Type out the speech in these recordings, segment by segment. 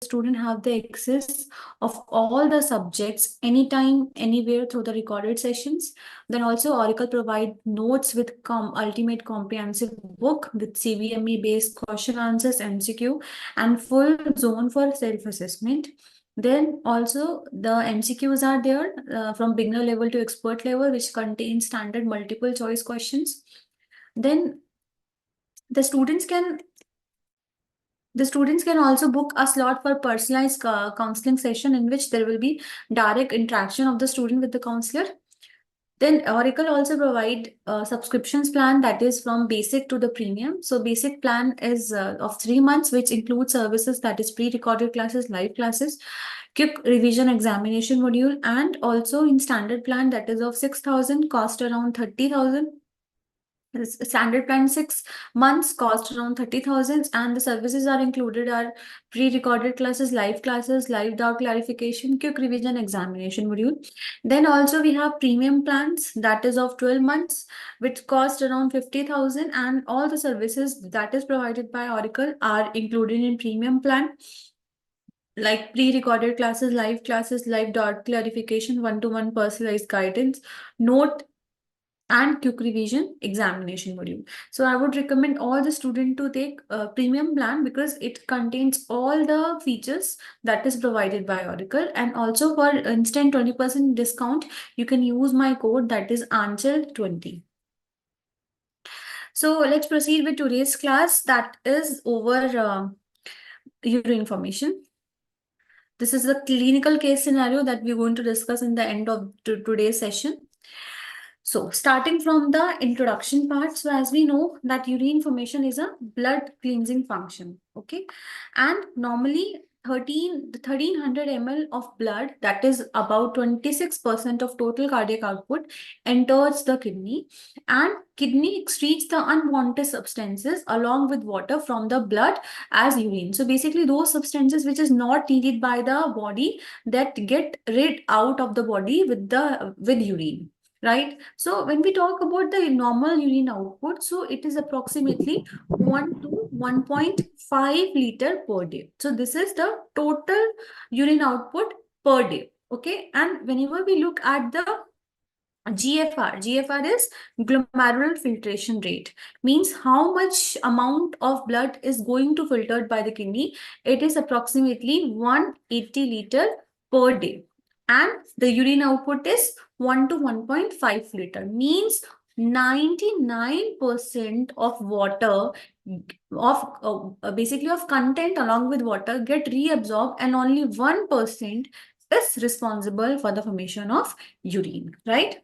student have the access of all the subjects anytime, anywhere through the recorded sessions. Then also Auricle provide notes with ultimate comprehensive book with CVME based question answers, MCQ, and full zone for self-assessment. Then also the MCQs are there from beginner level to expert level, which contain standard multiple choice questions. Then the students can also book a slot for personalized counseling session in which there will be direct interaction of the student with the counselor. Then Auricle also provide a subscriptions plan that is from basic to the premium. So basic plan is of 3 months, which includes services that is pre-recorded classes, live classes, quick revision examination module, and also in standard plan that is of 6,000, cost around 30,000. Standard plan 6 months, cost around 30,000, and the services are included are pre-recorded classes, live doubt clarification, quick revision examination module. Then also we have premium plans that is of 12 months, which cost around 50,000, and all the services that is provided by Auricle are included in premium plan, like pre-recorded classes, live doubt clarification, one-to-one personalized guidance, note and quick revision examination module. So I would recommend all the student to take a premium plan because it contains all the features that is provided by Auricle, and also for instant 20% discount you can use my code that is Aancha20. So let's proceed with today's class, that is over urine formation. This is the clinical case scenario that we're going to discuss in the end of today's session. So starting from the introduction part, so as we know that urine formation is a blood cleansing function, okay? And normally 1300 ml of blood, that is about 26% of total cardiac output, enters the kidney, and kidney excretes the unwanted substances along with water from the blood as urine. So basically those substances which is not needed by the body, that get rid out of the body with urine. Right. So when we talk about the normal urine output, so it is approximately 1 to 1.5 liter per day. So this is the total urine output per day. Okay. And whenever we look at the GFR is glomerular filtration rate, means how much amount of blood is going to filtered by the kidney. It is approximately 180 liter per day. And the urine output is 1 to 1.5 liter, means 99% of water basically of content along with water get reabsorbed, and only 1% is responsible for the formation of urine, right?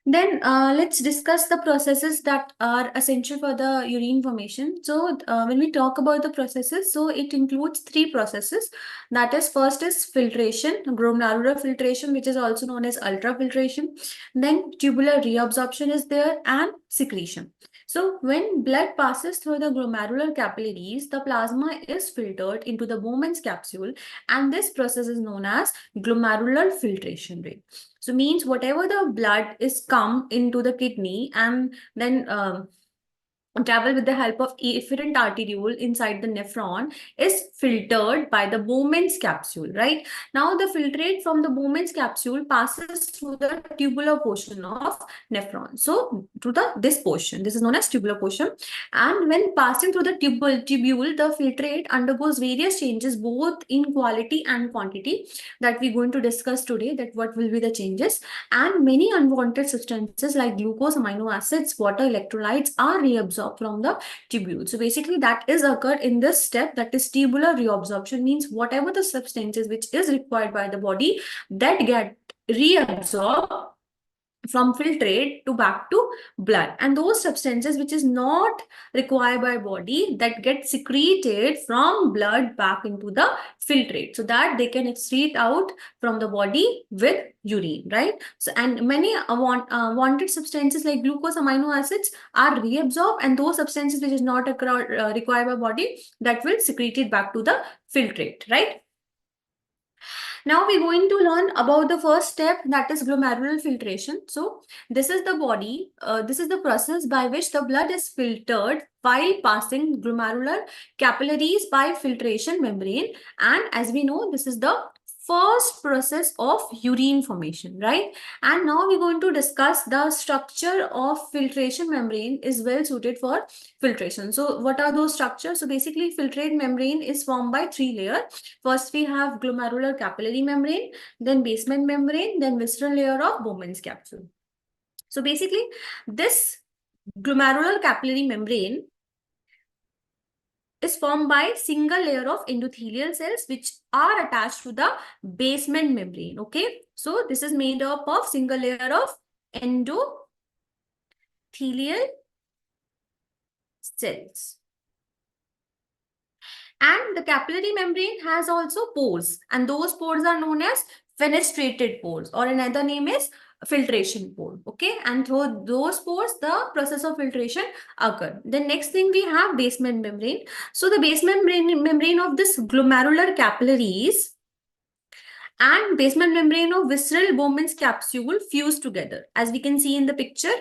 Then let's discuss the processes that are essential for the urine formation. So when we talk about the processes, so it includes 3 processes. That is, first is filtration, glomerular filtration, which is also known as ultrafiltration. Then tubular reabsorption is there, and secretion. So when blood passes through the glomerular capillaries, the plasma is filtered into the Bowman's capsule, and this process is known as glomerular filtration rate. So means whatever the blood is come into the kidney and then travel with the help of efferent arteriole inside the nephron is filtered by the Bowman's capsule, right? Now the filtrate from the Bowman's capsule passes through the tubular portion of nephron. So to this portion, this is known as tubular portion. And when passing through the tubule, the filtrate undergoes various changes both in quality and quantity that we're going to discuss today, that what will be the changes. And many unwanted substances like glucose, amino acids, water, electrolytes are reabsorbed from the tubule. So basically that is occurred in this step, that is tubular reabsorption, means whatever the substances which is required by the body that get reabsorbed from filtrate to back to blood, and those substances which is not required by body that get secreted from blood back into the filtrate, so that they can excrete out from the body with urine, right? So and many wanted substances like glucose, amino acids are reabsorbed, and those substances which is not required by body, that will secrete it back to the filtrate, right? Now we're going to learn about the first step, that is glomerular filtration. So this is the body, this is the process by which the blood is filtered while passing glomerular capillaries by filtration membrane. And as we know, this is the first process of urine formation, right? And now we're going to discuss the structure of filtration membrane is well suited for filtration. So what are those structures? So basically filtrate membrane is formed by three layers. First, we have glomerular capillary membrane, then basement membrane, then visceral layer of Bowman's capsule. So basically, this glomerular capillary membrane is formed by single layer of endothelial cells which are attached to the basement membrane. Okay, so this is made up of single layer of endothelial cells. And the capillary membrane has also pores, and those pores are known as fenestrated pores, or another name is filtration pore. Okay, and through those pores the process of filtration occur. The next thing we have basement membrane. So the basement membrane of this glomerular capillaries and basement membrane of visceral Bowman's capsule fuse together, as we can see in the picture.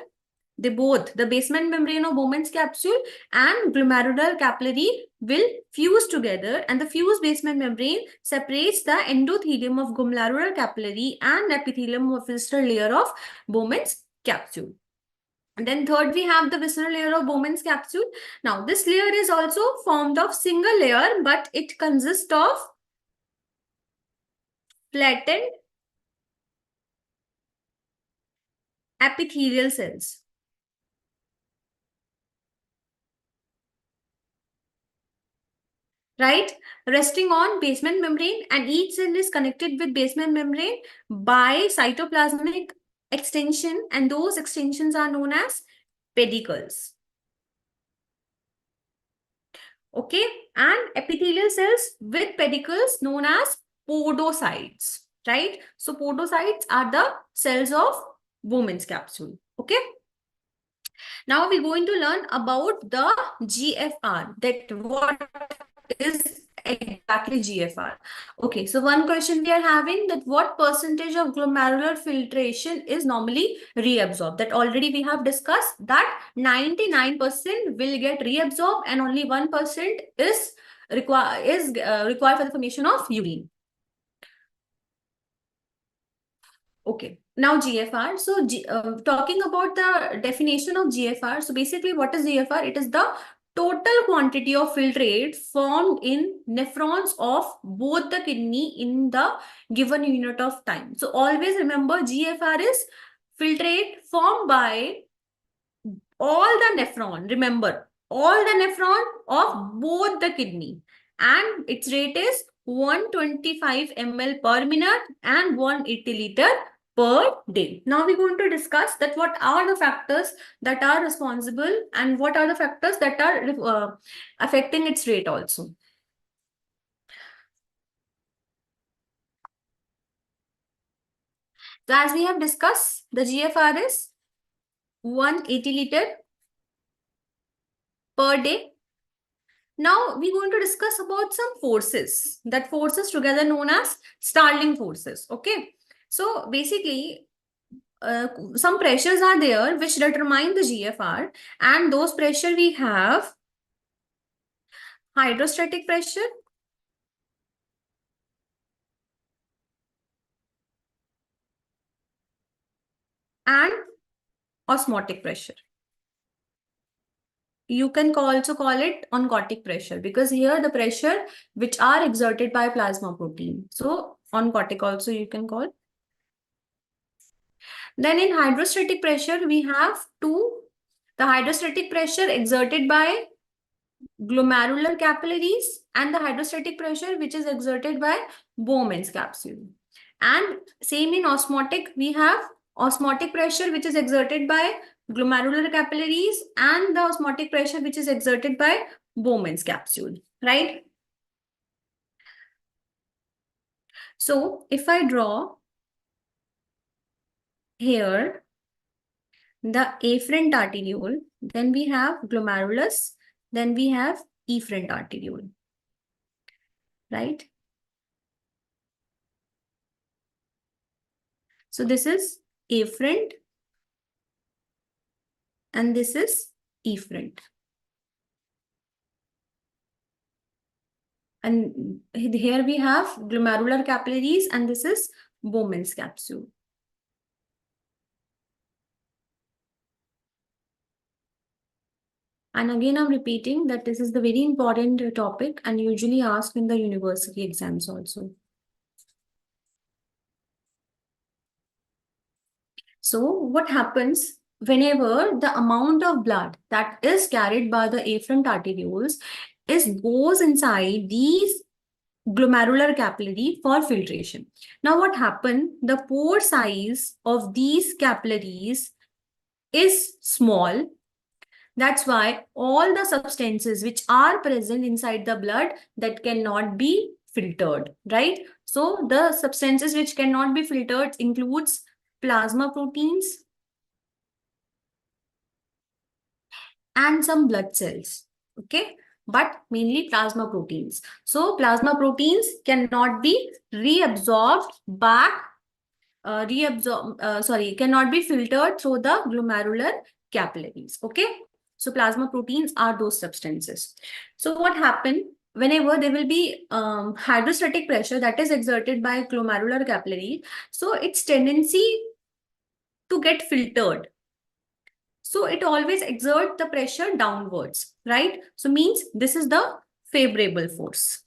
They both, the basement membrane of Bowman's capsule and glomerular capillary, will fuse together, and the fused basement membrane separates the endothelium of glomerular capillary and epithelium of visceral layer of Bowman's capsule. And then third, we have the visceral layer of Bowman's capsule. Now, this layer is also formed of single layer, but it consists of flattened epithelial cells. Right, resting on basement membrane, and each cell is connected with basement membrane by cytoplasmic extension, and those extensions are known as pedicles. Okay, and epithelial cells with pedicles known as podocytes, right? So podocytes are the cells of Bowman's capsule. Okay, now we're going to learn about the GFR, that what is exactly GFR. Okay, so one question we are having, that what percentage of glomerular filtration is normally reabsorbed? That already we have discussed, that 99% will get reabsorbed and only 1% is required for the formation of urine. Okay, now GFR. So talking about the definition of GFR. So basically what is GFR? It is the total quantity of filtrate formed in nephrons of both the kidney in the given unit of time. So always remember, GFR is filtrate formed by all the nephron. Remember, all the nephron of both the kidney, and its rate is 125 ml per minute and 180 liter per day. Now we're going to discuss that what are the factors that are responsible and what are the factors that are affecting its rate also. So as we have discussed, the GFR is 180 liter per day. Now we're going to discuss about some forces, that forces together known as Starling forces. Okay, so basically some pressures are there which determine the GFR, and those pressure we have hydrostatic pressure, and osmotic pressure. You can also call it oncotic pressure, because here the pressure which are exerted by plasma protein. So oncotic also you can call. Then in hydrostatic pressure, we have two. The hydrostatic pressure exerted by glomerular capillaries and the hydrostatic pressure which is exerted by Bowman's capsule. And same in osmotic, we have osmotic pressure which is exerted by glomerular capillaries and the osmotic pressure which is exerted by Bowman's capsule, right? So if I draw here the afferent arteriole, then we have glomerulus, then we have efferent arteriole, right? So this is afferent and this is efferent. And here we have glomerular capillaries and this is Bowman's capsule. And again, I'm repeating that this is the very important topic and usually asked in the university exams also. So what happens whenever the amount of blood that is carried by the afferent arterioles goes inside these glomerular capillary for filtration. Now what happened? The pore size of these capillaries is small. That's why all the substances which are present inside the blood that cannot be filtered, right? So the substances which cannot be filtered includes plasma proteins and some blood cells, okay? But mainly plasma proteins. So plasma proteins cannot be reabsorbed back, cannot be filtered through the glomerular capillaries, okay? So plasma proteins are those substances. So what happened whenever there will be hydrostatic pressure that is exerted by glomerular capillary, so its tendency to get filtered. So it always exerts the pressure downwards, right? So means this is the favorable force.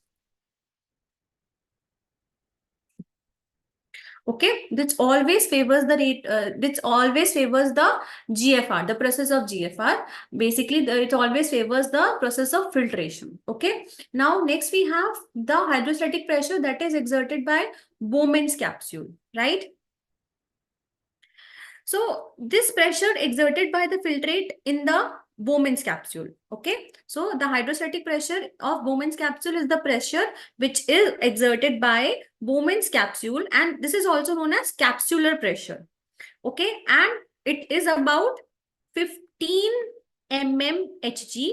Okay, this always favors the rate. This always favors the GFR, the process of GFR. Basically, it always favors the process of filtration. Okay. Now, next we have the hydrostatic pressure that is exerted by Bowman's capsule, right? So this pressure exerted by the filtrate in the Bowman's capsule. Okay. So the hydrostatic pressure of Bowman's capsule is the pressure which is exerted by Bowman's capsule, and this is also known as capsular pressure. Okay. And it is about 15 mmHg,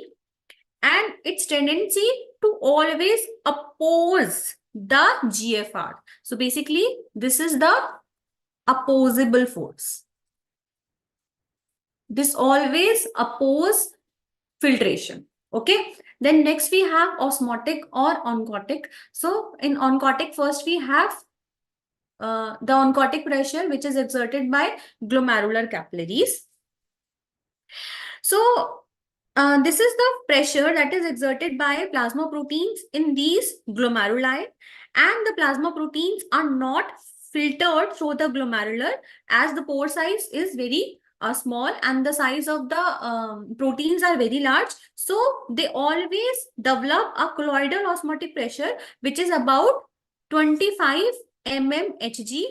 and its tendency to always oppose the GFR. So basically, this is the opposable force. This always oppose filtration. Okay. Then next we have osmotic or oncotic. So in oncotic, first we have the oncotic pressure which is exerted by glomerular capillaries. So this is the pressure that is exerted by plasma proteins in these glomeruli, and the plasma proteins are not filtered through the glomerular as the pore size is very small and the size of the proteins are very large. So they always develop a colloidal osmotic pressure which is about 25 mmHg,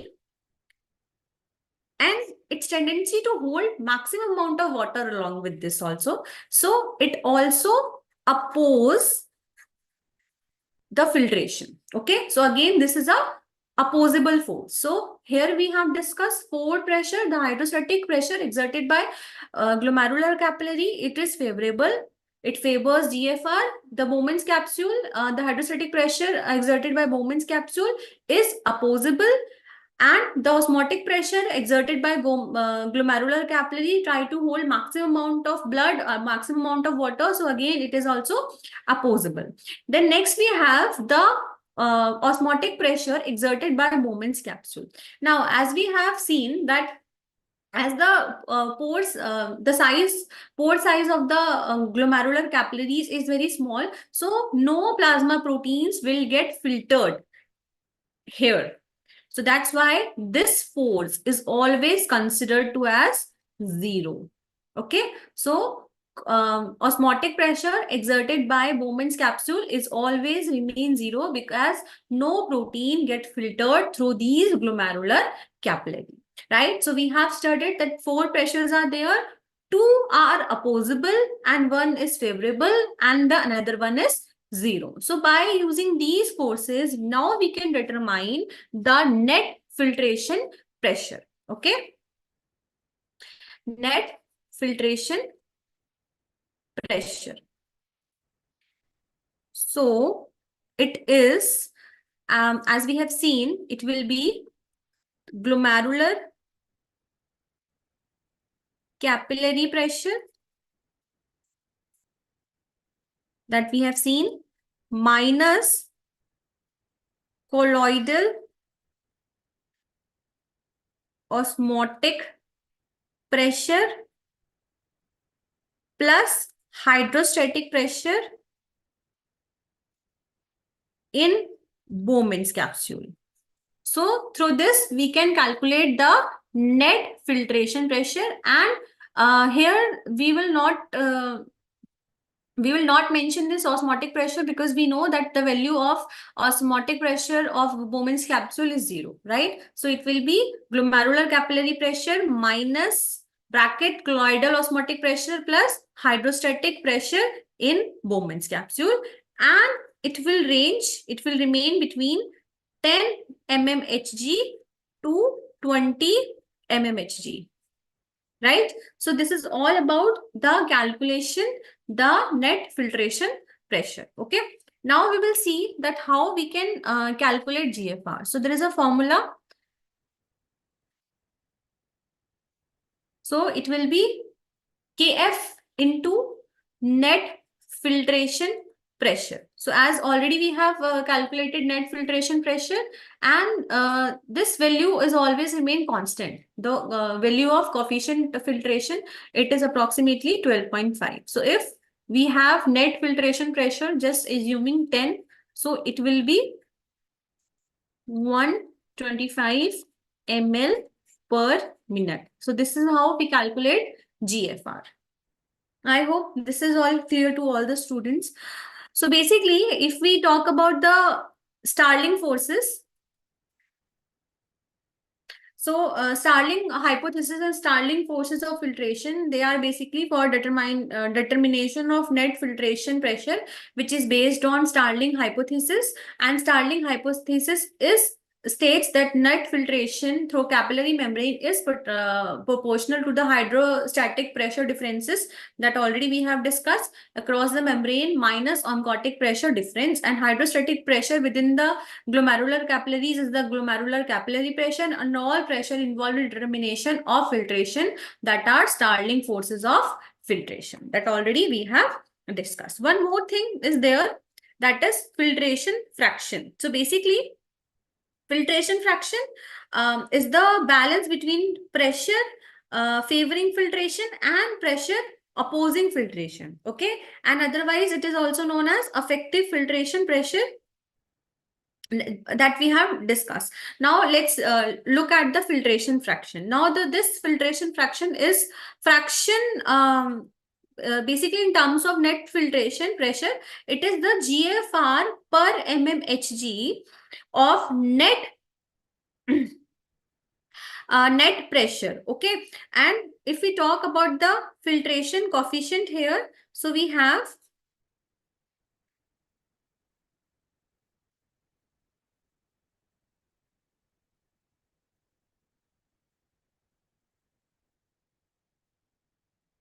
and its tendency to hold maximum amount of water along with this also. So it also oppose the filtration. Okay. So again, this is a opposable force. So here we have discussed forward pressure, the hydrostatic pressure exerted by glomerular capillary. It is favorable. It favors GFR. The Bowman's capsule, the hydrostatic pressure exerted by Bowman's capsule is opposable. And the osmotic pressure exerted by glomerular capillary try to hold maximum amount of blood, maximum amount of water. So again, it is also opposable. Then next we have the osmotic pressure exerted by Bowman's capsule. Now, as we have seen that as the pore size of the glomerular capillaries is very small, so no plasma proteins will get filtered here. So that's why this force is always considered to as 0. Okay. So osmotic pressure exerted by Bowman's capsule is always remain 0 because no protein get filtered through these glomerular capillary. Right. So we have studied that 4 pressures are there. 2 are opposable and 1 is favorable and the another one is 0. So by using these forces, now we can determine the net filtration pressure. Okay. Net filtration pressure. So it is, as we have seen, it will be glomerular capillary pressure that we have seen minus colloidal osmotic pressure plus hydrostatic pressure in Bowman's capsule. So through this, we can calculate the net filtration pressure, and here we will not mention this osmotic pressure because we know that the value of osmotic pressure of Bowman's capsule is 0, right? So it will be glomerular capillary pressure minus bracket colloidal osmotic pressure plus hydrostatic pressure in Bowman's capsule, and it will remain between 10 mmHg to 20 mmHg. Right? So this is all about the calculation, the net filtration pressure. Okay. Now we will see that how we can calculate GFR. So there is a formula. So it will be Kf into net filtration pressure. So as already we have calculated net filtration pressure, and this value is always remain constant. The value of coefficient filtration, it is approximately 12.5. So if we have net filtration pressure, just assuming 10, so it will be 125 ml per minute. So this is how we calculate GFR. I hope this is all clear to all the students. So basically, if we talk about the Starling forces, so Starling hypothesis and Starling forces of filtration, they are basically for determination of net filtration pressure, which is based on Starling hypothesis. And Starling hypothesis states that net filtration through capillary membrane is proportional to the hydrostatic pressure differences that already we have discussed across the membrane minus oncotic pressure difference, and hydrostatic pressure within the glomerular capillaries is the glomerular capillary pressure, and all pressure involved in determination of filtration, that are Starling forces of filtration, that already we have discussed. One more thing is there, that is filtration fraction. So basically, filtration fraction is the balance between pressure favoring filtration and pressure opposing filtration. Okay, and otherwise it is also known as effective filtration pressure that we have discussed. Now let's look at the filtration fraction. Now this filtration fraction is fraction basically in terms of net filtration pressure, it is the GFR per mmHg of net net pressure. Okay, and if we talk about the filtration coefficient here, so we have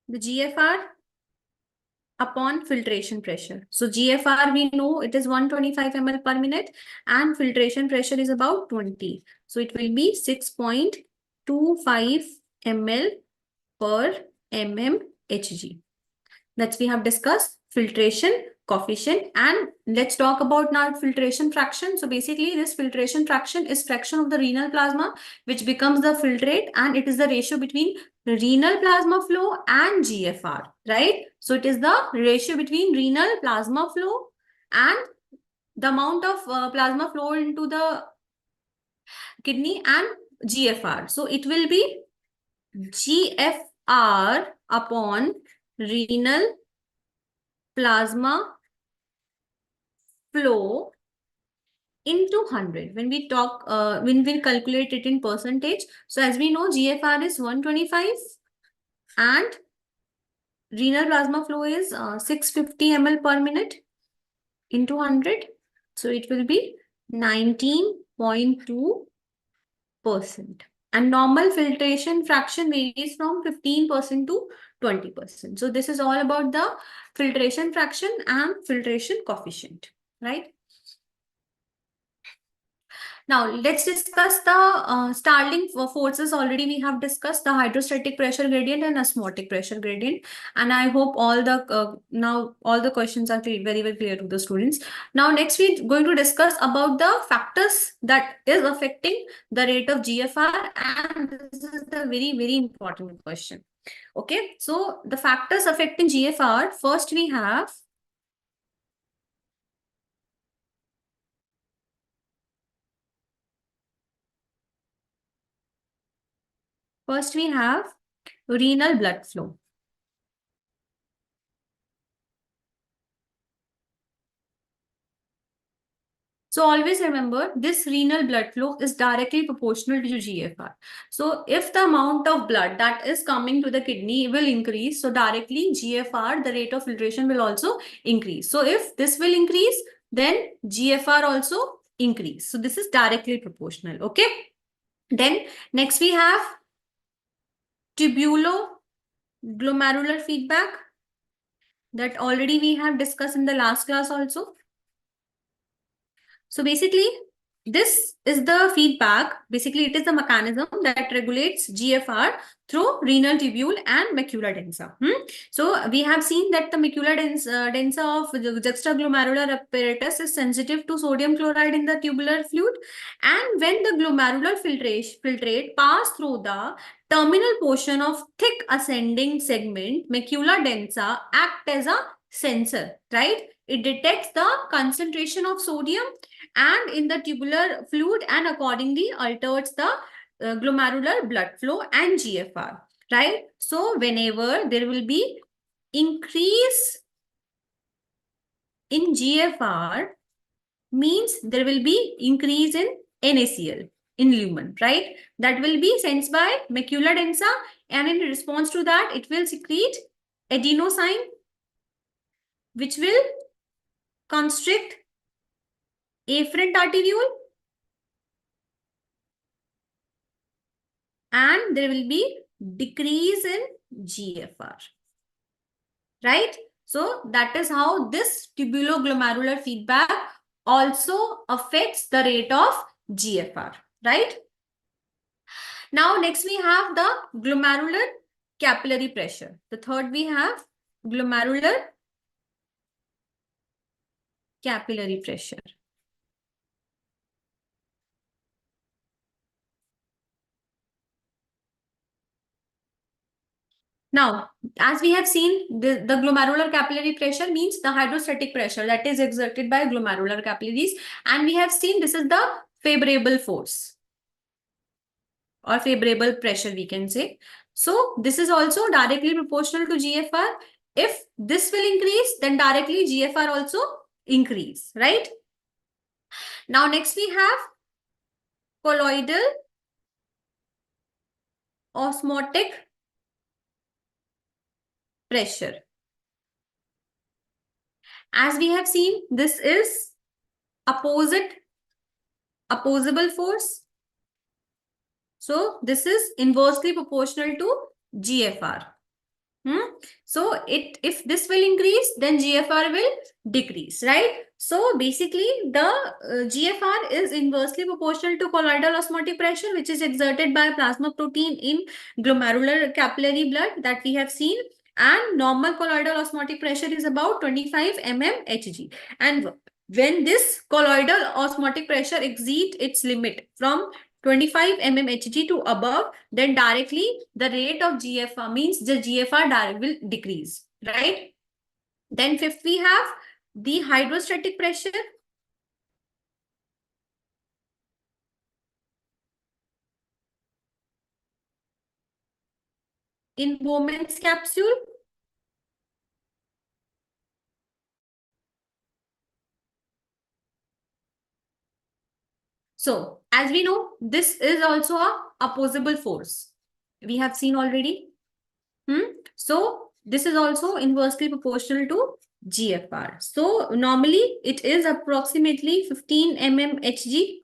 the GFR upon filtration pressure. So GFR, we know it is 125 ml per minute, and filtration pressure is about 20. So it will be 6.25 ml per mmHg. That we have discussed filtration coefficient, and let's talk about now filtration fraction. So basically this filtration fraction is fraction of the renal plasma which becomes the filtrate, and it is the ratio between renal plasma flow and GFR, right? So it is the ratio between renal plasma flow and the amount of plasma flow into the kidney and GFR. So it will be GFR upon renal plasma flow into 100 when we talk when we calculate it in percentage. So as we know, GFR is 125 and renal plasma flow is 650 ml per minute into 100. So it will be 19.2%. And normal filtration fraction varies from 15% to 20%. So this is all about the filtration fraction and filtration coefficient, right? Now, let's discuss the Starling forces. Already we have discussed the hydrostatic pressure gradient and osmotic pressure gradient. And I hope all the now all the questions are very, very clear to the students. Now, next we're going to discuss about the factors that is affecting the rate of GFR. And this is the very, very important question. Okay, so the factors affecting GFR, first we have renal blood flow. So always remember this renal blood flow is directly proportional to GFR. So if the amount of blood that is coming to the kidney will increase, so directly GFR, the rate of filtration will also increase. So if this will increase, then GFR also increase. So this is directly proportional. Okay. Then next we have tubulo-glomerular feedback that already we have discussed in the last class also. So basically, this is the feedback. Basically, it is the mechanism that regulates GFR through renal tubule and macula densa. So we have seen that the macula densa of the juxtaglomerular apparatus is sensitive to sodium chloride in the tubular fluid. And when the glomerular filtrate pass through the terminal portion of thick ascending segment, macula densa act as a sensor, right? It detects the concentration of sodium and in the tubular fluid and accordingly alters the glomerular blood flow and GFR, right? So whenever there will be increase in GFR, means there will be increase in NaCl in lumen, right? That will be sensed by macula densa, and in response to that, it will secrete adenosine, which will constrict afferent arteriole, and there will be decrease in GFR, right? So that is how this tubuloglomerular feedback also affects the rate of GFR, right? Now, next we have the glomerular capillary pressure. The third we have glomerular capillary pressure. Now, as we have seen, the glomerular capillary pressure means the hydrostatic pressure that is exerted by glomerular capillaries. And we have seen this is the favorable force or favorable pressure, we can say. So this is also directly proportional to GFR. If this will increase, then directly GFR also increase, right? Now, next we have colloidal osmotic pressure. As we have seen, this is opposable force. So this is inversely proportional to GFR. So if this will increase, then GFR will decrease, right? So basically the GFR is inversely proportional to colloidal osmotic pressure, which is exerted by plasma protein in glomerular capillary blood that we have seen. And normal colloidal osmotic pressure is about 25 mmHg. And when this colloidal osmotic pressure exceeds its limit from 25 mmHg to above, then directly the rate of GFR means the GFR will decrease, right? Then fifth, we have the hydrostatic pressure. In Bowman's capsule. So, as we know, this is also a opposable force. We have seen already. So, this is also inversely proportional to GFR. So, normally it is approximately 15 mmHg.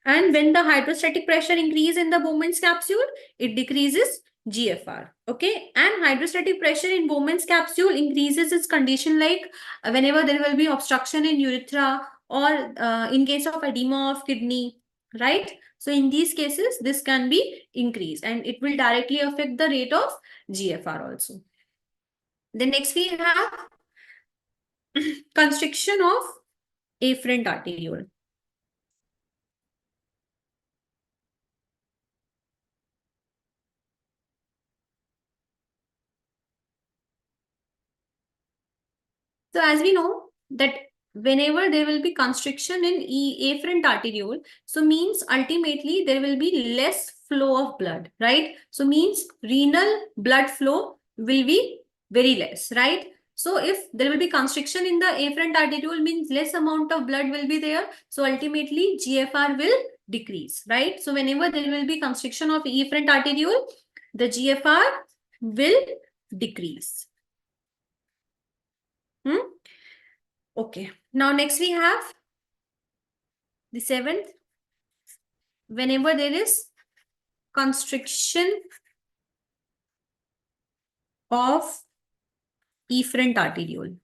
And when the hydrostatic pressure increase in the Bowman's capsule, it decreases GFR. Okay. And hydrostatic pressure in Bowman's capsule increases its condition like whenever there will be obstruction in urethra or in case of edema of kidney. right? So in these cases, this can be increased and it will directly affect the rate of GFR also. Then next we have constriction of afferent arteriole. So as we know that whenever there will be constriction in afferent arteriole, so means ultimately there will be less flow of blood, right? So means renal blood flow will be very less, right? So if there will be constriction in the afferent arteriole, means less amount of blood will be there. So ultimately GFR will decrease, right? So whenever there will be constriction of afferent arteriole, the GFR will decrease. Okay. Now next we have the seventh. Whenever there is constriction of efferent arteriole.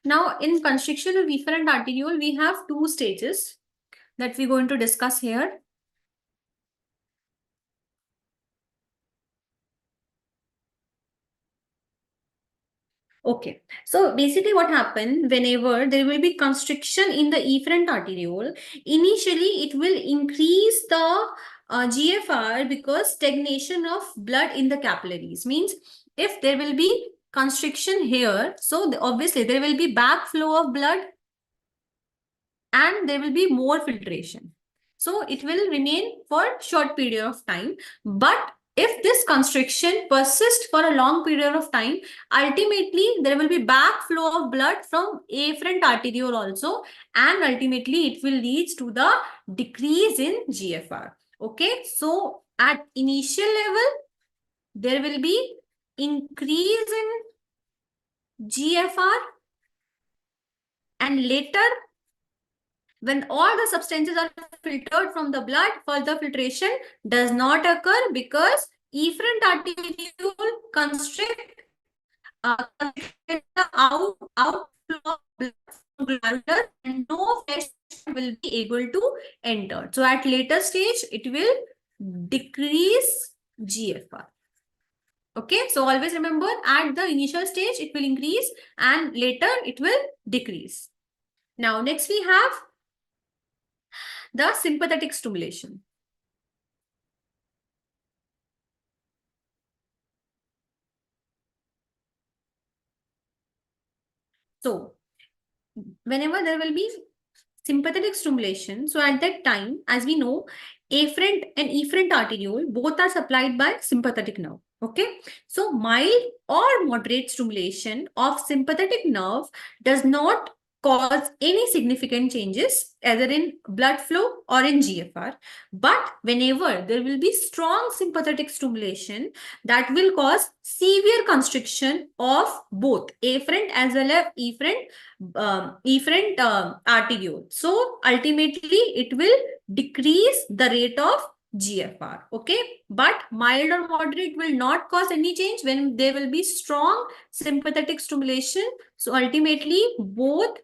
Now in constriction of efferent arteriole, we have two stages that we're going to discuss here. Okay, so basically what happened whenever there will be constriction in the efferent arteriole, initially it will increase the GFR because stagnation of blood in the capillaries. Means if there will be constriction here, so obviously there will be backflow of blood and there will be more filtration. So it will remain for short period of time. But if this constriction persists for a long period of time, ultimately there will be backflow of blood from afferent arteriole also, and ultimately it will lead to the decrease in GFR. Okay, so at initial level, there will be increase in GFR, and later when all the substances are filtered from the blood, further filtration does not occur because efferent arteriole constrict the outflow of blood from glandular and no fresh will be able to enter. So at later stage, it will decrease GFR. Okay, so always remember at the initial stage, it will increase and later it will decrease. Now, next we have the sympathetic stimulation. So, whenever there will be sympathetic stimulation, so at that time, as we know, afferent and efferent arteriole both are supplied by sympathetic nerve. Okay, so mild or moderate stimulation of sympathetic nerve does not cause any significant changes either in blood flow or in GFR. But whenever there will be strong sympathetic stimulation, that will cause severe constriction of both afferent as well as efferent arteriole. So ultimately, it will decrease the rate of GFR. Okay, but mild or moderate will not cause any change when there will be strong sympathetic stimulation. So ultimately, both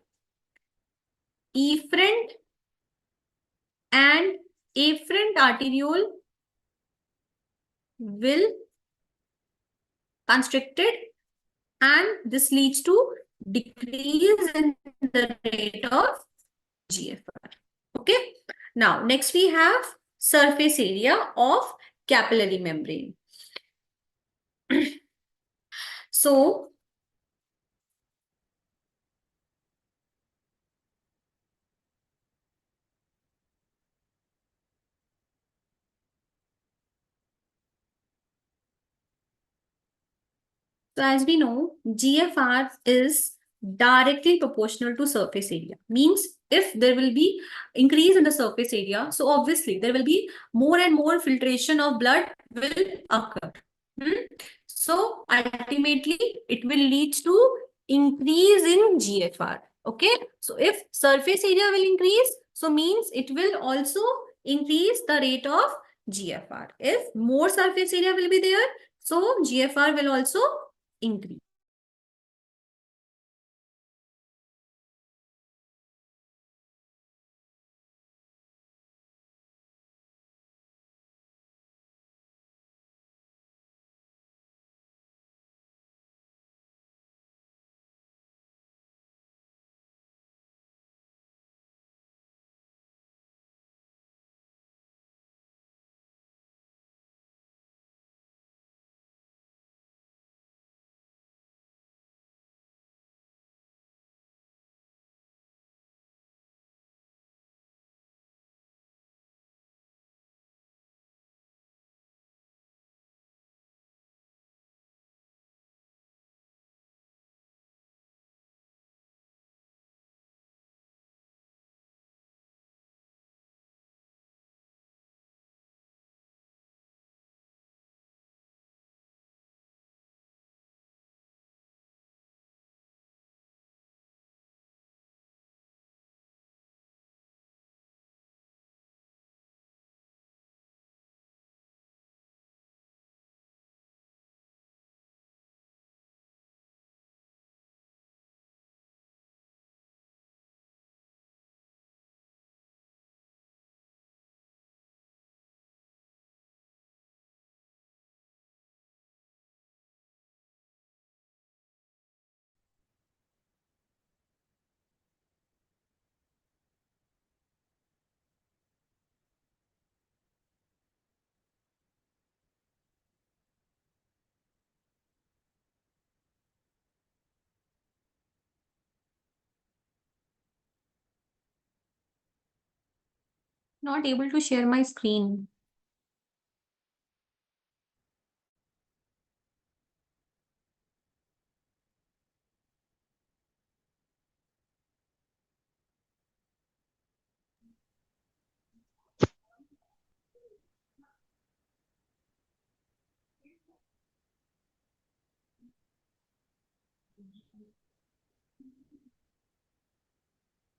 efferent and afferent arteriole will constricted, and this leads to decrease in the rate of GFR. Okay. Now, next we have surface area of capillary membrane. So, as we know, GFR is directly proportional to surface area. Means if there will be increase in the surface area, so obviously there will be more and more filtration of blood will occur. So ultimately it will lead to increase in GFR. Okay. So if surface area will increase, so means it will also increase the rate of GFR. If more surface area will be there, so GFR will also increase. Not able to share my screen.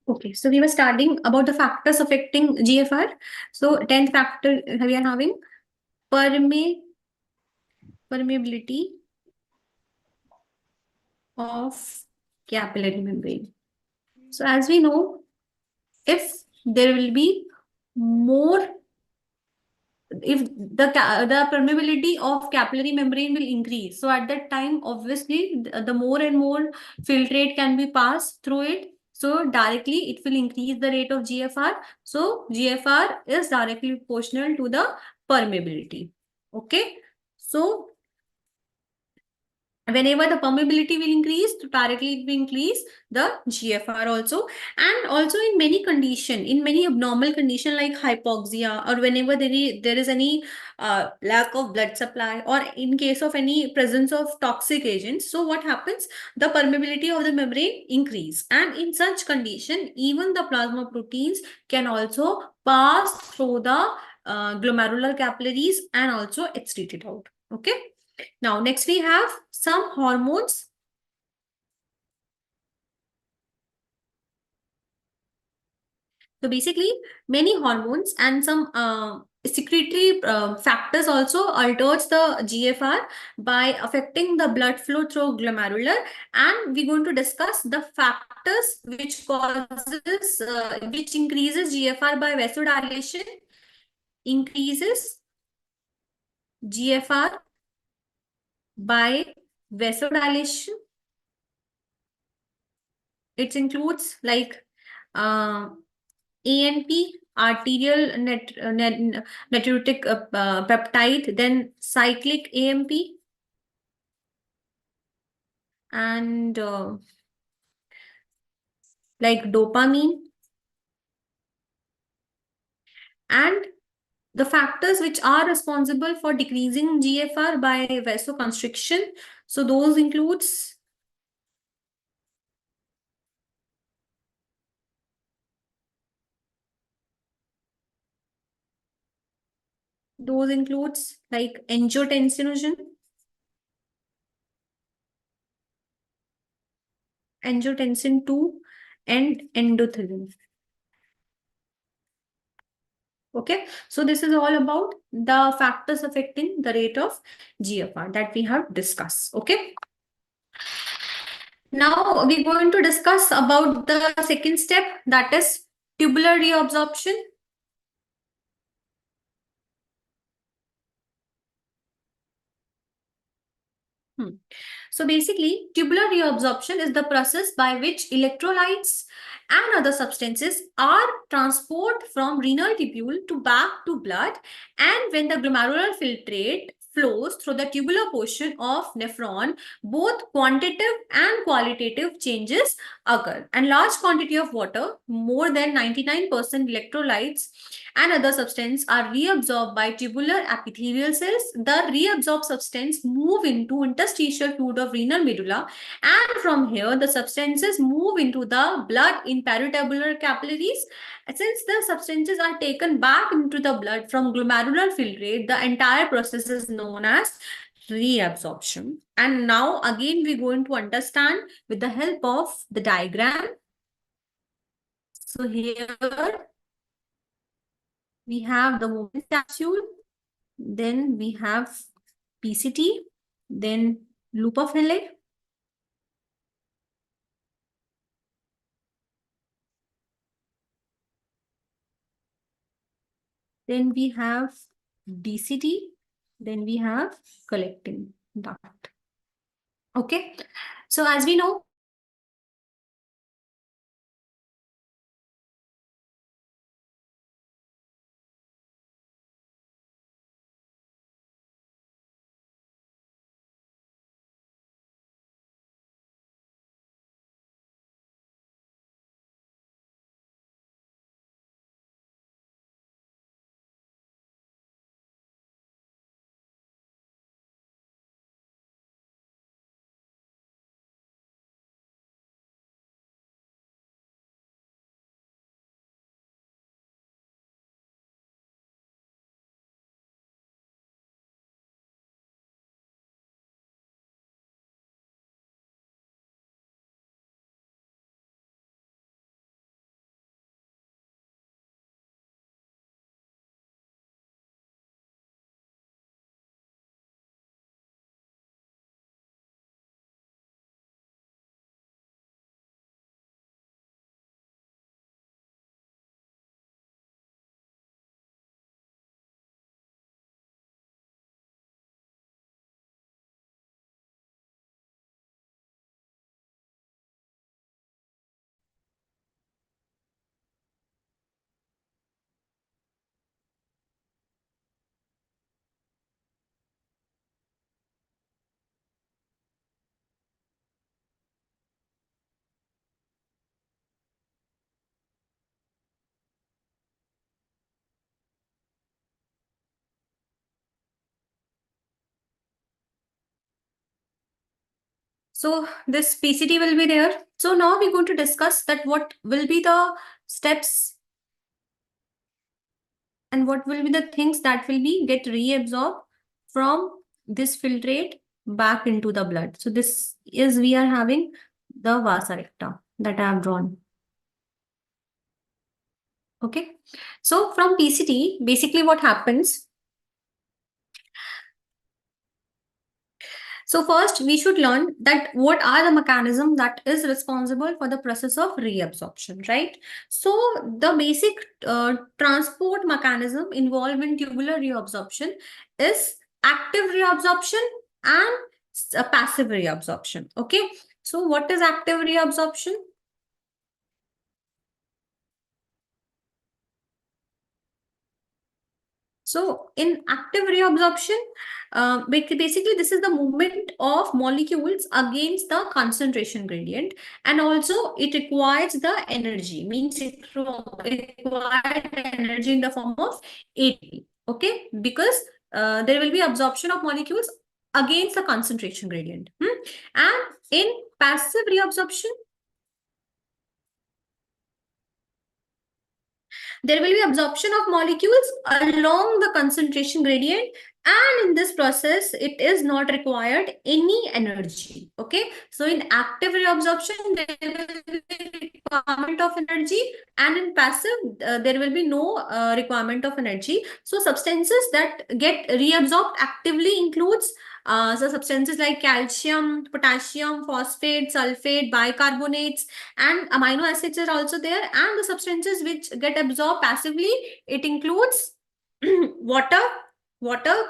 Okay, so we were studying about the factors affecting GFR. So 10th factor we are having permeability of capillary membrane. So as we know, if there will be more, if the permeability of capillary membrane will increase, so at that time obviously the more and more filtrate can be passed through it, so directly it will increase the rate of GFR. So GFR is directly proportional to the permeability. Okay, so whenever the permeability will increase, so directly it will increase the GFR also. And also in many condition, in many abnormal condition like hypoxia, or whenever there is any lack of blood supply, or in case of any presence of toxic agents, so what happens, the permeability of the membrane increase, and in such condition even the plasma proteins can also pass through the glomerular capillaries and also excrete it out. Okay, now, next we have some hormones. So basically, many hormones and some secretory factors also alters the GFR by affecting the blood flow through glomerular. And we're going to discuss the factors which increases GFR by vasodilation, increases GFR by vasodilation. It includes like uh, ANP, arterial natriuretic peptide, then cyclic AMP, and like dopamine, and the factors which are responsible for decreasing GFR by vasoconstriction. So those includes like angiotensinogen, angiotensin 2, and endothelin. Okay, so this is all about the factors affecting the rate of GFR that we have discussed. Okay, now we're going to discuss about the second step, that is tubular reabsorption. So basically, tubular reabsorption is the process by which electrolytes and other substances are transported from renal tubule to back to blood, and when the glomerular filtrate flows through the tubular portion of nephron, both quantitative and qualitative changes occur, and large quantity of water, more than 99% electrolytes and other substances are reabsorbed by tubular epithelial cells. The reabsorbed substance move into interstitial fluid of renal medulla, and from here the substances move into the blood in peritubular capillaries. Since the substances are taken back into the blood from glomerular filtrate, the entire process is known as reabsorption. And now again we're going to understand with the help of the diagram. So here we have the movement capsule, then we have PCT, then loop of Henle, then we have DCT, then we have collecting duct. Okay, so as we know, So this PCT will be there. So now we're going to discuss that what will be the steps and what will be the things that will be get reabsorbed from this filtrate back into the blood. So this is we are having the vasa recta that I have drawn. Okay. So from PCT, basically what happens. So first we should learn that what are the mechanisms that is responsible for the process of reabsorption, right? So the basic transport mechanism involved in tubular reabsorption is active reabsorption and passive reabsorption. Okay. So what is active reabsorption? So in active reabsorption, basically this is the movement of molecules against the concentration gradient, and also it requires the energy, means it requires energy in the form of ATP. Okay, because there will be absorption of molecules against the concentration gradient. And in passive reabsorption, there will be absorption of molecules along the concentration gradient, and in this process it is not required any energy. Okay, so in active reabsorption there will be requirement of energy, and in passive there will be no requirement of energy. So substances that get reabsorbed actively includes so substances like calcium, potassium, phosphate, sulfate, bicarbonates, and amino acids are also there. And the substances which get absorbed passively, it includes water,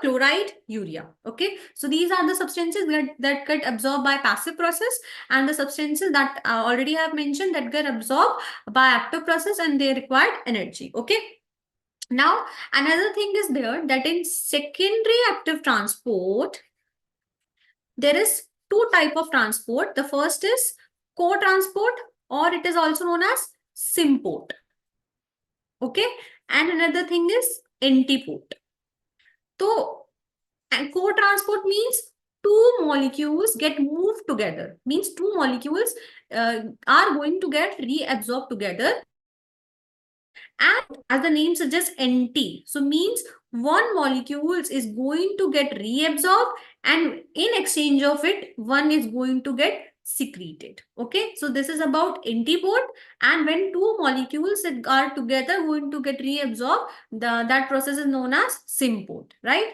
chloride, urea. Okay, so these are the substances that get absorbed by passive process, and the substances that already have mentioned that get absorbed by active process and they require energy. Okay, now another thing is there that in secondary active transport there is two type of transport. The first is co-transport, or it is also known as symport. Okay, and another thing is antiport. So co-transport means two molecules get moved together, means two molecules are going to get reabsorbed together, and as the name suggests, NT, so means one molecule is going to get reabsorbed, and in exchange of it one is going to get secreted. Okay, so this is about antiport, and when two molecules are together going to get reabsorbed, that process is known as symport, right?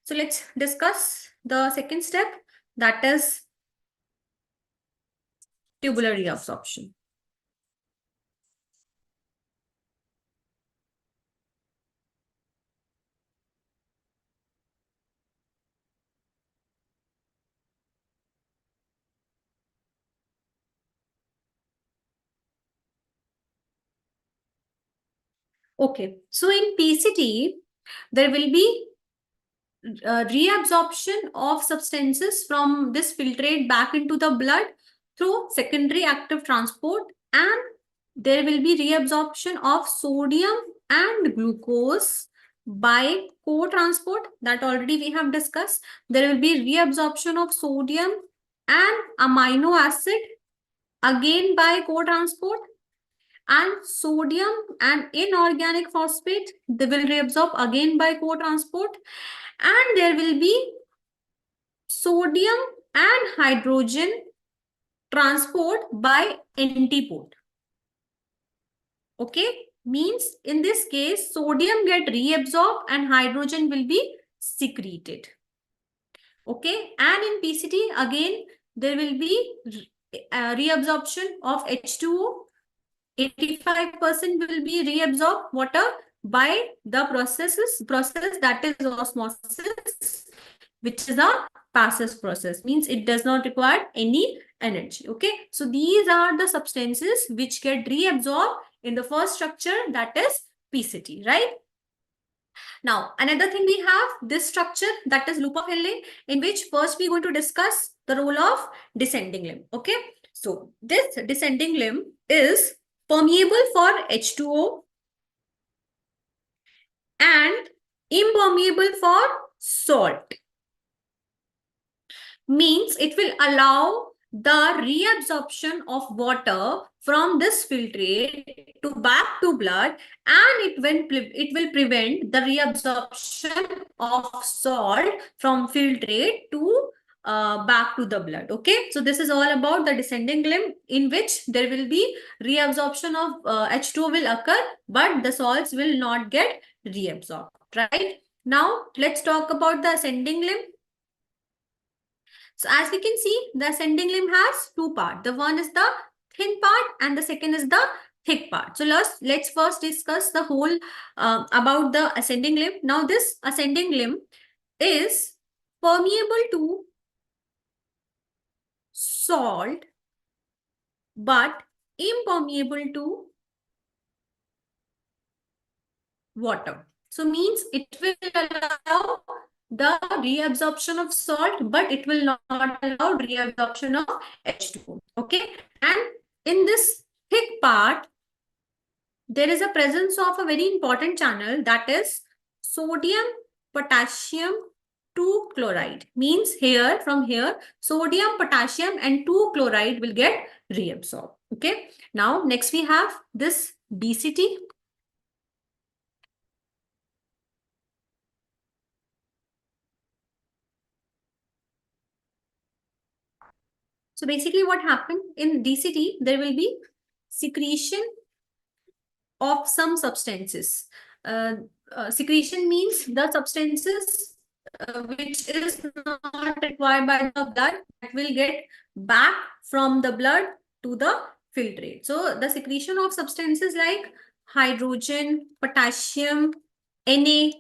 So let's discuss the second step, that is tubular reabsorption. Okay, so in PCT there will be reabsorption of substances from this filtrate back into the blood through secondary active transport, and there will be reabsorption of sodium and glucose by co-transport, that already we have discussed. There will be reabsorption of sodium and amino acid again by co-transport, and sodium and inorganic phosphate, they will reabsorb again by co-transport, and there will be sodium and hydrogen transport by antiport. Okay, means in this case sodium get reabsorbed and hydrogen will be secreted. Okay, and in PCT again there will be reabsorption of H2O. 85% will be reabsorbed water by the process that is osmosis, which is a passive process, means it does not require any energy. Okay, so these are the substances which get reabsorbed in the first structure, that is PCT, right? Now another thing, we have this structure that is loop of Henle, in which first we're going to discuss the role of descending limb. Okay, so this descending limb is permeable for H2O and impermeable for salt, means it will allow the reabsorption of water from this filtrate to back to blood, and it will prevent the reabsorption of salt from filtrate to back to the blood. Okay, so this is all about the descending limb, in which there will be reabsorption of H2O will occur, but the salts will not get reabsorbed, right? Now let's talk about the ascending limb. So as we can see, the ascending limb has two parts. The one is the thin part and the second is the thick part. So let's first discuss the whole about the ascending limb. Now this ascending limb is permeable to salt but impermeable to water. So means it will allow the reabsorption of salt, but it will not allow reabsorption of H2O. Okay. And in this thick part, there is a presence of a very important channel, that is sodium, potassium, 2 chloride. Means here, from here, sodium, potassium and 2 chloride will get reabsorbed. Okay. Now, next we have this DCT. So basically what happened in DCT, there will be secretion of some substances. Secretion means the substances which is not required by the blood, that will get back from the blood to the filtrate. So the secretion of substances like hydrogen, potassium, Na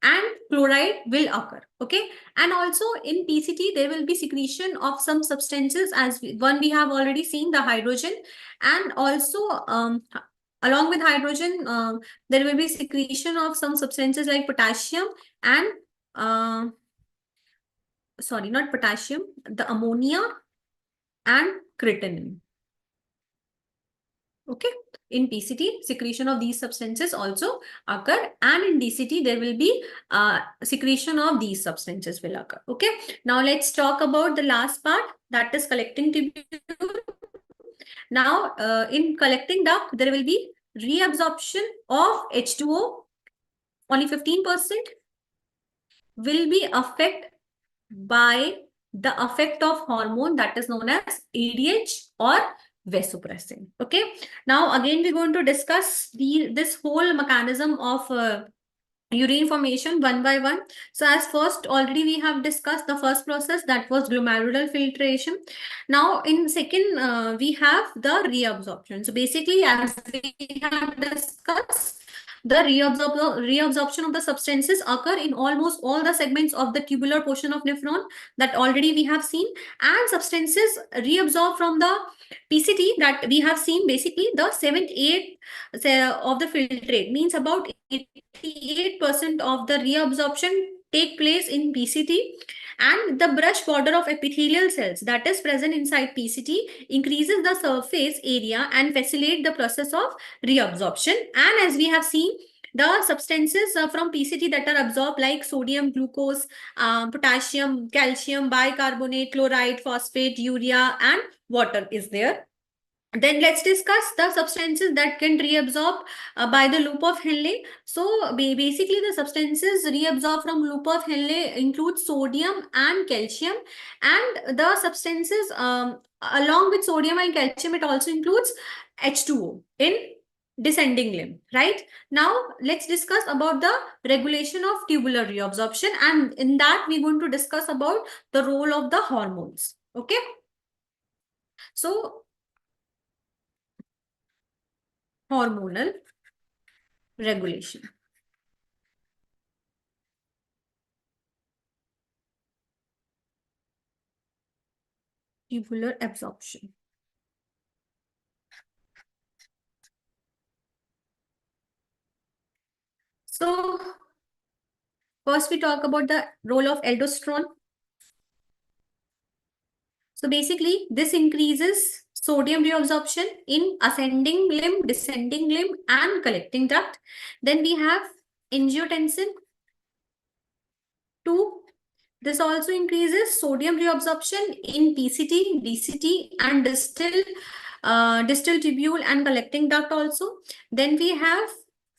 and chloride will occur. Okay. And also in PCT, there will be secretion of some substances, as one we have already seen, the hydrogen, and also along with hydrogen, there will be secretion of some substances like potassium and sorry, not potassium, the ammonia and creatinine. Okay. In PCT, secretion of these substances also occur, and in DCT, there will be secretion of these substances will occur. Okay. Now let's talk about the last part, that is collecting tubule. Now, in collecting duct, there will be reabsorption of H2O, only 15% will be affected by the effect of hormone that is known as ADH or vasopressin. Okay. Now again we're going to discuss this whole mechanism of urine formation one by one. So as first already we have discussed the first process, that was glomerular filtration. Now in second we have the reabsorption. So basically, as we have discussed, the reabsorption of the substances occur in almost all the segments of the tubular portion of nephron, that already we have seen, and substances reabsorb from the PCT, that we have seen basically the 7-8 of the filtrate, means about 88% of the reabsorption take place in PCT, and the brush border of epithelial cells that is present inside PCT increases the surface area and facilitate the process of reabsorption. And as we have seen, the substances from PCT that are absorbed like sodium, glucose, potassium, calcium, bicarbonate, chloride, phosphate, urea and water is there. Then let's discuss the substances that can reabsorb by the loop of Henle. So basically the substances reabsorbed from loop of Henle include sodium and calcium, and the substances along with sodium and calcium, it also includes H2O in descending limb, right? Now let's discuss about the regulation of tubular reabsorption, and in that we're going to discuss about the role of the hormones. Okay. So hormonal regulation. Tubular absorption. So first we talk about the role of aldosterone. So basically this increases sodium reabsorption in ascending limb, descending limb and collecting duct. Then we have angiotensin 2 This also increases sodium reabsorption in PCT, DCT, and distal tubule and collecting duct also. Then we have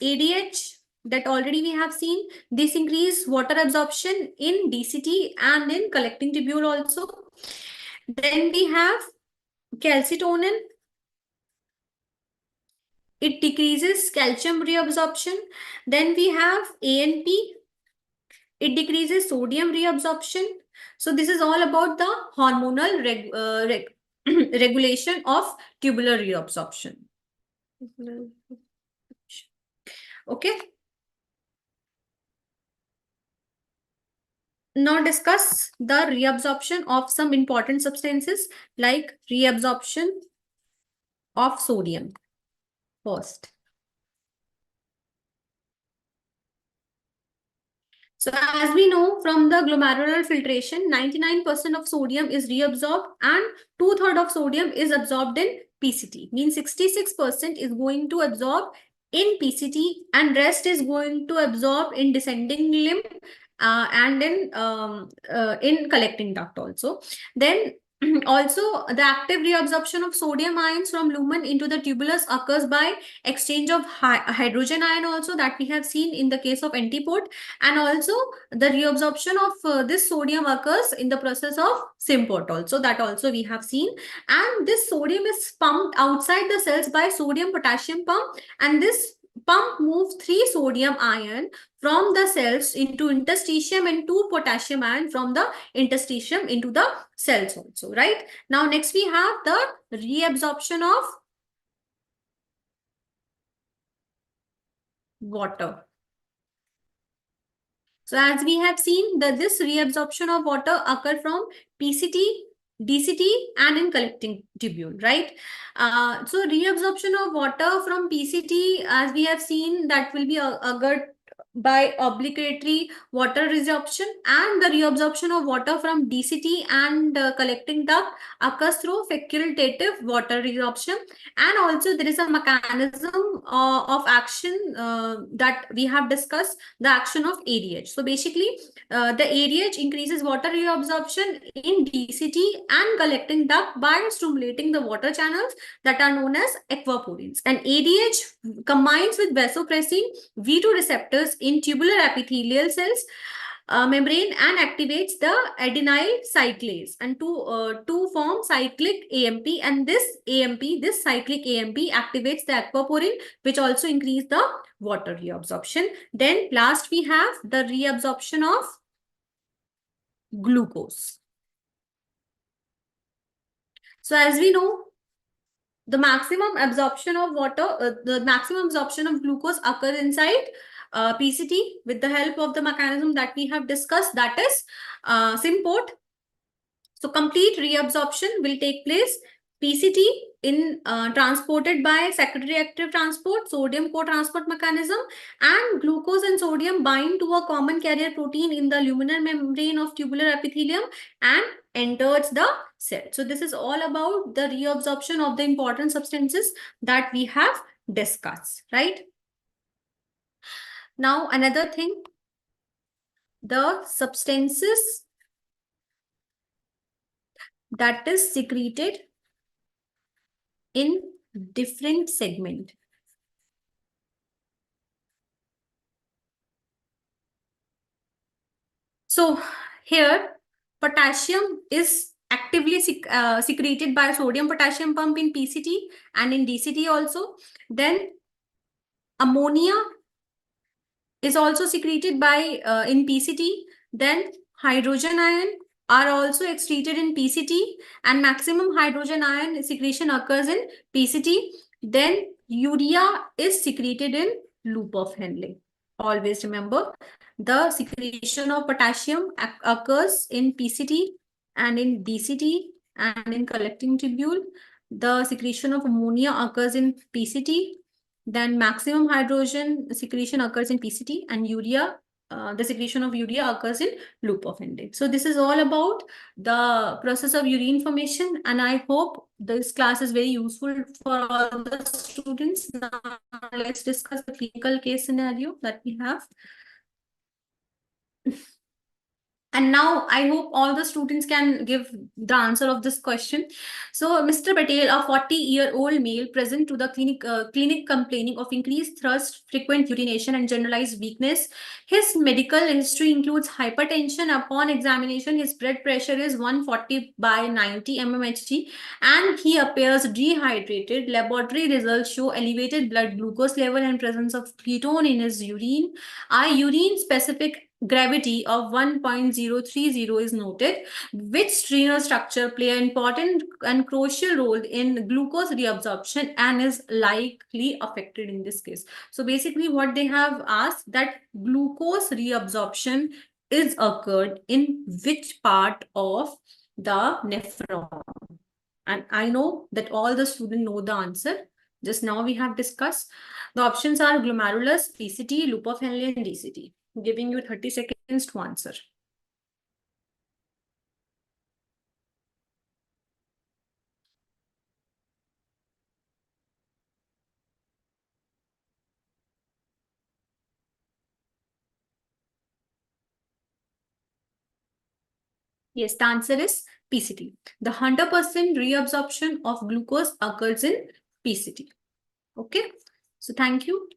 ADH that already we have seen. This increase water absorption in DCT and in collecting tubule also. Then we have calcitonin. It decreases calcium reabsorption. Then we have ANP. It decreases sodium reabsorption. So this is all about the hormonal regulation of tubular reabsorption. Okay. Now discuss the reabsorption of some important substances like reabsorption of sodium first. So as we know from the glomerular filtration, 99% of sodium is reabsorbed and 2/3 of sodium is absorbed in PCT. Means 66% is going to absorb in PCT and rest is going to absorb in descending limb and in collecting duct also. Then also the active reabsorption of sodium ions from lumen into the tubulus occurs by exchange of hydrogen ion also, that we have seen in the case of antipode. And also the reabsorption of this sodium occurs in the process of symport also, that also we have seen. And this sodium is pumped outside the cells by sodium potassium pump, and this pump moves 3 sodium ion from the cells into interstitium and 2 potassium ion from the interstitium into the cells also, right? Now next we have the reabsorption of water. So as we have seen that this reabsorption of water occur from PCT, DCT and in collecting tubule, right? So reabsorption of water from PCT, as we have seen, that will be occurred by obligatory water resorption, and the reabsorption of water from DCT and collecting duct occurs through facultative water resorption. And also there is a mechanism of action that we have discussed, the action of ADH. So basically the ADH increases water reabsorption in DCT and collecting duct by stimulating the water channels that are known as aquaporins. And ADH combines with vasopressin V2 receptors in tubular epithelial cells membrane and activates the adenyl cyclase and to form cyclic AMP. And this cyclic AMP activates the aquaporin, which also increase the water reabsorption. Then last we have the reabsorption of glucose. So as we know, the maximum absorption of water, the maximum absorption of glucose occurs inside PCT with the help of the mechanism that we have discussed, that is symport. So complete reabsorption will take place PCT in transported by secondary active transport, sodium co-transport mechanism, and glucose and sodium bind to a common carrier protein in the luminal membrane of tubular epithelium and enters the cell. So this is all about the reabsorption of the important substances that we have discussed, right? Now another thing, the substances that is secreted in different segment. So here potassium is actively secreted by sodium potassium pump in PCT and in DCT also. Then ammonia is also secreted by in PCT. Then hydrogen ion are also excreted in PCT, and maximum hydrogen ion secretion occurs in PCT. Then urea is secreted in loop of Henle. Always remember, the secretion of potassium occurs in PCT and in DCT and in collecting tubule. The secretion of ammonia occurs in PCT. Then maximum hydrogen secretion occurs in PCT, and urea, the secretion of urea occurs in loop of Henle. So this is all about the process of urine formation, and I hope this class is very useful for all the students. Now let's discuss the clinical case scenario that we have. And now I hope all the students can give the answer of this question. So, Mr. Patel, a 40-year-old male present to the clinic complaining of increased thirst, frequent urination, and generalized weakness. His medical history includes hypertension. Upon examination, his blood pressure is 140 by 90 mmHg, and he appears dehydrated. Laboratory results show elevated blood glucose level and presence of ketone in his urine. A urine specific gravity of 1.030 is noted. Which renal structure play an important and crucial role in glucose reabsorption and is likely affected in this case? So basically what they have asked, that glucose reabsorption is occurred in which part of the nephron? And I know that all the students know the answer. Just now we have discussed. The options are glomerulus, PCT, loop of Henle, and DCT. Giving you 30 seconds to answer. Yes, the answer is PCT. The 100% reabsorption of glucose occurs in PCT. Okay. So thank you.